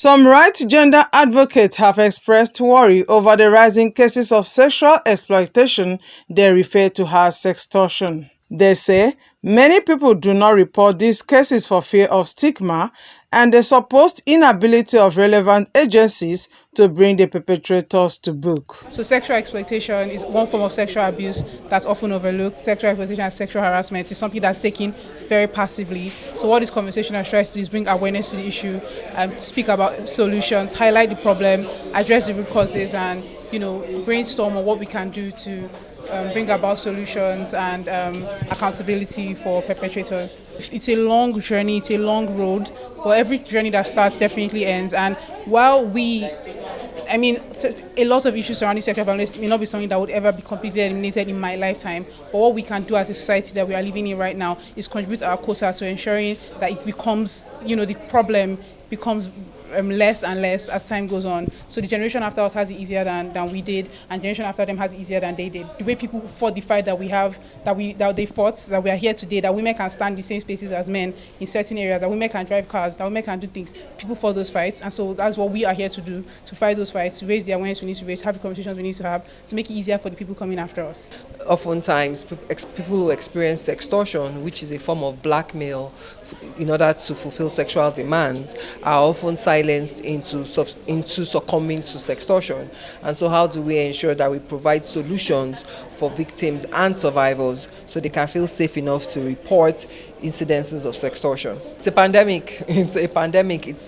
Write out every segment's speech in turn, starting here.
Some right-gender advocates have expressed worry over the rising cases of sexual exploitation they refer to as sextortion. They say many people do not report these cases for fear of stigma and the supposed inability of relevant agencies to bring the perpetrators to book. So sexual exploitation is one form of sexual abuse that's often overlooked. Sexual exploitation and sexual harassment is something that's taken very passively. So what this conversation has tried to do is bring awareness to the issue, speak about solutions, highlight the problem, address the root causes, and brainstorm on what we can do to bring about solutions and accountability for perpetrators. It's a long journey, it's a long road, but every journey that starts definitely ends. And while a lot of issues surrounding sexual violence may not be something that would ever be completely eliminated in my lifetime, but what we can do as a society that we are living in right now is contribute our quota to ensuring that it becomes, the problem becomes less and less as time goes on. So the generation after us has it easier than we did, and generation after them has it easier than they did. The way people fought the fight that they fought, that we are here today, that women can stand the same spaces as men in certain areas, that women can drive cars, that women can do things. People fought those fights, and so that's what we are here to do, to fight those fights, to raise the awareness we need to raise, have the conversations we need to have, to make it easier for the people coming after us. Oftentimes, people who experience sextortion, which is a form of blackmail in order to fulfill sexual demands, are often silenced into succumbing to sextortion. And so how do we ensure that we provide solutions for victims and survivors so they can feel safe enough to report incidences of sextortion? It's a pandemic.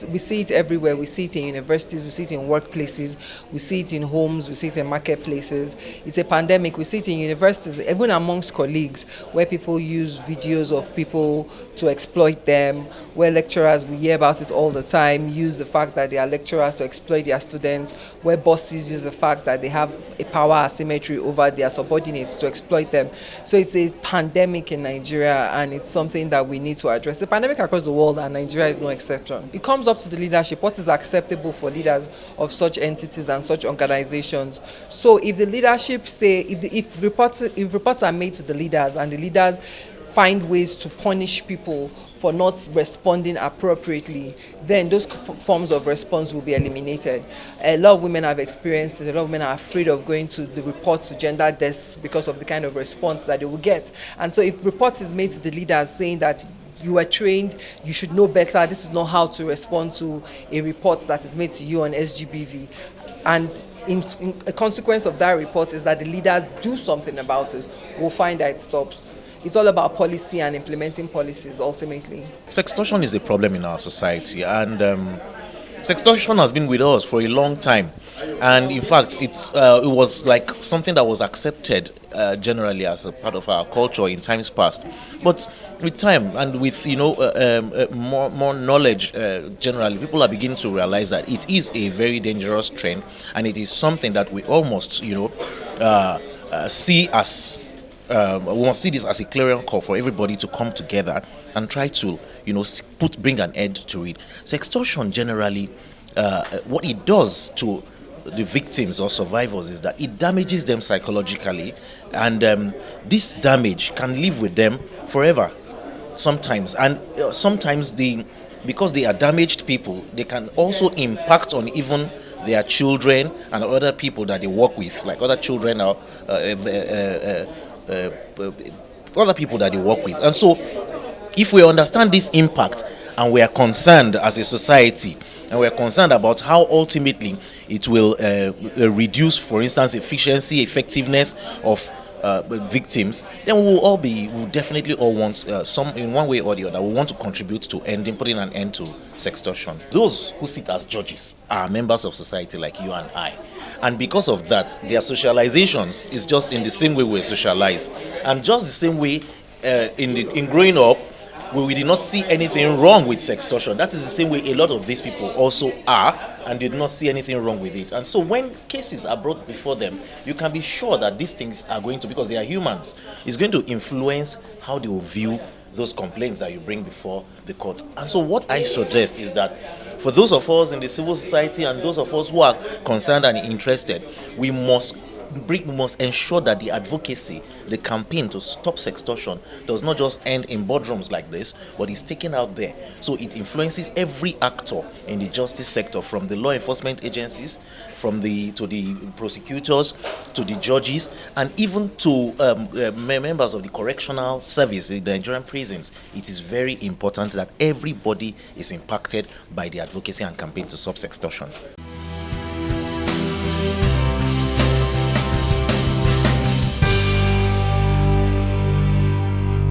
We see it everywhere. We see it in universities, we see it in workplaces, we see it in homes, we see it in marketplaces. It's a pandemic. We see it in universities, even amongst colleagues, where people use videos of people to exploit them, where lecturers, we hear about it all the time, use the fact that they are lecturers to exploit their students, where bosses use the fact that they have a power asymmetry over their subordinates to exploit them. So it's a pandemic in Nigeria, and it's something that we need to address. The pandemic across the world, and Nigeria is no exception. It comes up to the leadership, what is acceptable for leaders of such entities and such organizations. So if the leadership say, if reports are made to the leaders and the leaders find ways to punish people for not responding appropriately, then those forms of response will be eliminated. A lot of women have experienced it. A lot of women are afraid of going to the reports to gender desks because of the kind of response that they will get. And so if report is made to the leaders saying that you are trained, you should know better, this is not how to respond to a report that is made to you on SGBV. And in a consequence of that report is that the leaders do something about it, we'll find that it stops. It's all about policy and implementing policies ultimately. Sextortion is a problem in our society, and sextortion has been with us for a long time. And in fact, it was like something that was accepted generally as a part of our culture in times past. But with time and with more knowledge generally, people are beginning to realize that it is a very dangerous trend, and it is something that we almost see as we must see this as a clarion call for everybody to come together and try to bring an end to it. Sextortion generally, what it does to the victims or survivors is that it damages them psychologically, and this damage can live with them forever sometimes. And sometimes because they are damaged people, they can also impact on even their children and other people that they work with, like other children or other people that they work with. And so if we understand this impact and we are concerned as a society, and we are concerned about how ultimately it will reduce, for instance, effectiveness of victims, then we'll definitely all want some, in one way or the other, we want to contribute to putting an end to sextortion. Those who sit as judges are members of society like you and I. And because of that, their socializations is just in the same way we're socialized. And just the same way in growing up, we did not see anything wrong with sextortion. That is the same way a lot of these people also are, and did not see anything wrong with it. And so when cases are brought before them, you can be sure that these things are going to, because they are humans, it's going to influence how they will view those complaints that you bring before the court. And so what I suggest is that for those of us in the civil society and those of us who are concerned and interested, we must we must ensure that the advocacy, the campaign to stop sextortion does not just end in boardrooms like this, but is taken out there. So it influences every actor in the justice sector, from the law enforcement agencies, to the prosecutors, to the judges, and even to members of the correctional service, the Nigerian prisons. It is very important that everybody is impacted by the advocacy and campaign to stop sextortion.